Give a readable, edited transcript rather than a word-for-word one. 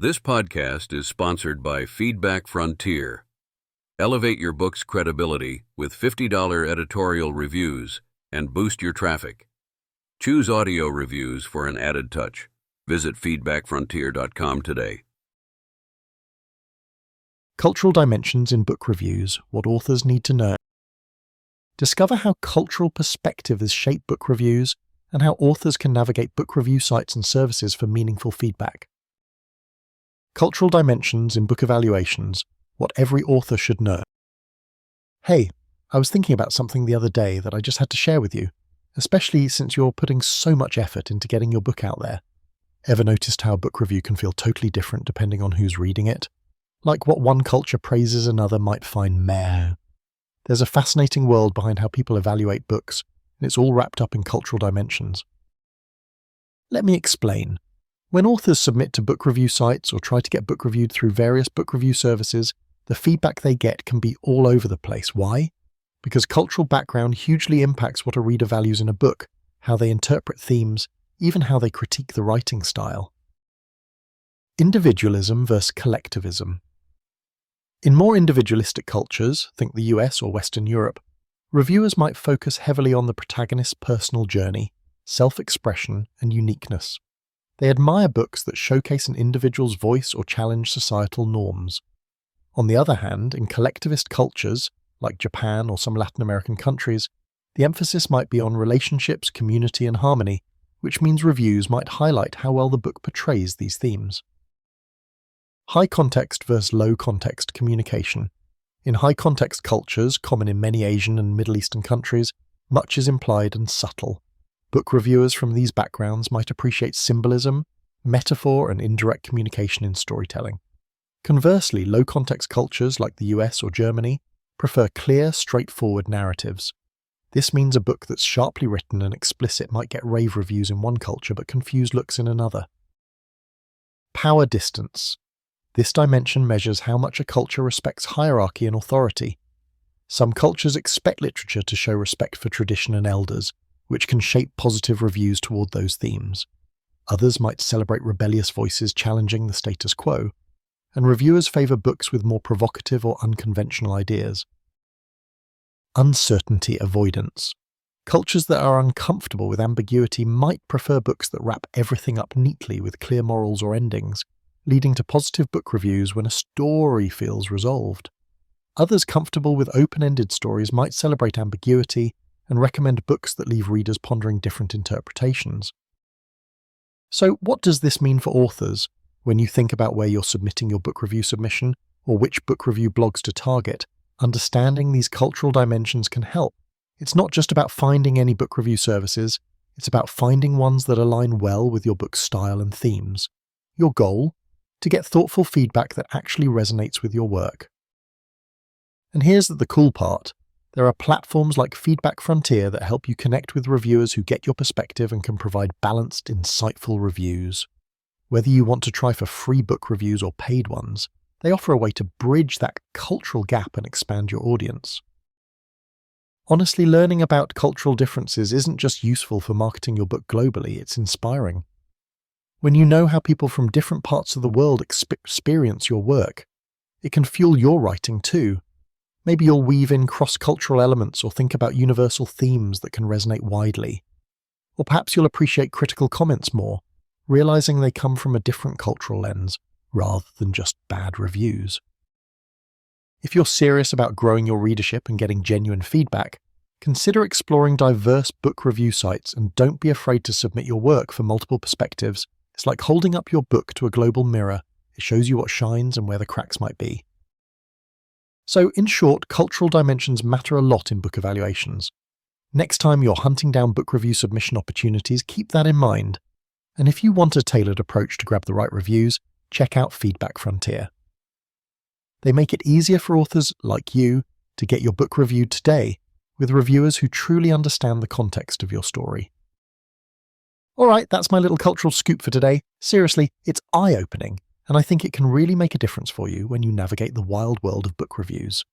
This podcast is sponsored by Feedback Frontier. Elevate your book's credibility with $50 editorial reviews and boost your traffic. Choose audio reviews for an added touch. Visit feedbackfrontier.com today. Cultural dimensions in book reviews, what authors need to know. Discover how cultural perspectives shape book reviews and how authors can navigate book review sites and services for meaningful feedback. Cultural dimensions in book evaluations, what every author should know. Hey, I was thinking about something the other day that I just had to share with you, especially since you're putting so much effort into getting your book out there. Ever noticed how a book review can feel totally different depending on who's reading it? Like what one culture praises another might find meh. There's a fascinating world behind how people evaluate books, and it's all wrapped up in cultural dimensions. Let me explain. When authors submit to book review sites or try to get book reviewed through various book review services, the feedback they get can be all over the place. Why? Because cultural background hugely impacts what a reader values in a book, how they interpret themes, even how they critique the writing style. Individualism versus collectivism. In more individualistic cultures, think the US or Western Europe, reviewers might focus heavily on the protagonist's personal journey, self-expression, and uniqueness. They admire books that showcase an individual's voice or challenge societal norms. On the other hand, in collectivist cultures, like Japan or some Latin American countries, the emphasis might be on relationships, community, and harmony, which means reviews might highlight how well the book portrays these themes. High context versus low context communication. In high context cultures, common in many Asian and Middle Eastern countries, much is implied and subtle. Book reviewers from these backgrounds might appreciate symbolism, metaphor, and indirect communication in storytelling. Conversely, low-context cultures like the US or Germany prefer clear, straightforward narratives. This means a book that's sharply written and explicit might get rave reviews in one culture but confused looks in another. Power distance. This dimension measures how much a culture respects hierarchy and authority. Some cultures expect literature to show respect for tradition and elders, which can shape positive reviews toward those themes. Others might celebrate rebellious voices challenging the status quo, and reviewers favor books with more provocative or unconventional ideas. Uncertainty avoidance. Cultures that are uncomfortable with ambiguity might prefer books that wrap everything up neatly with clear morals or endings, leading to positive book reviews when a story feels resolved. Others comfortable with open-ended stories might celebrate ambiguity and recommend books that leave readers pondering different interpretations. So what does this mean for authors when you think about where you're submitting your book review submission or which book review blogs to target? Understanding these cultural dimensions can help. It's not just about finding any book review services, it's about finding ones that align well with your book's style and themes. Your goal? To get thoughtful feedback that actually resonates with your work. And here's the cool part. There are platforms like Feedback Frontier that help you connect with reviewers who get your perspective and can provide balanced, insightful reviews. Whether you want to try for free book reviews or paid ones, they offer a way to bridge that cultural gap and expand your audience. Honestly, learning about cultural differences isn't just useful for marketing your book globally, it's inspiring. When you know how people from different parts of the world experience your work, it can fuel your writing too. Maybe you'll weave in cross-cultural elements or think about universal themes that can resonate widely. Or perhaps you'll appreciate critical comments more, realizing they come from a different cultural lens, rather than just bad reviews. If you're serious about growing your readership and getting genuine feedback, consider exploring diverse book review sites and don't be afraid to submit your work for multiple perspectives. It's like holding up your book to a global mirror. It shows you what shines and where the cracks might be. So, in short, cultural dimensions matter a lot in book evaluations. Next time you're hunting down book review submission opportunities, keep that in mind. And if you want a tailored approach to grab the right reviews, check out Feedback Frontier. They make it easier for authors like you to get your book reviewed today with reviewers who truly understand the context of your story. Alright, that's my little cultural scoop for today. Seriously, it's eye-opening, and I think it can really make a difference for you when you navigate the wild world of book reviews.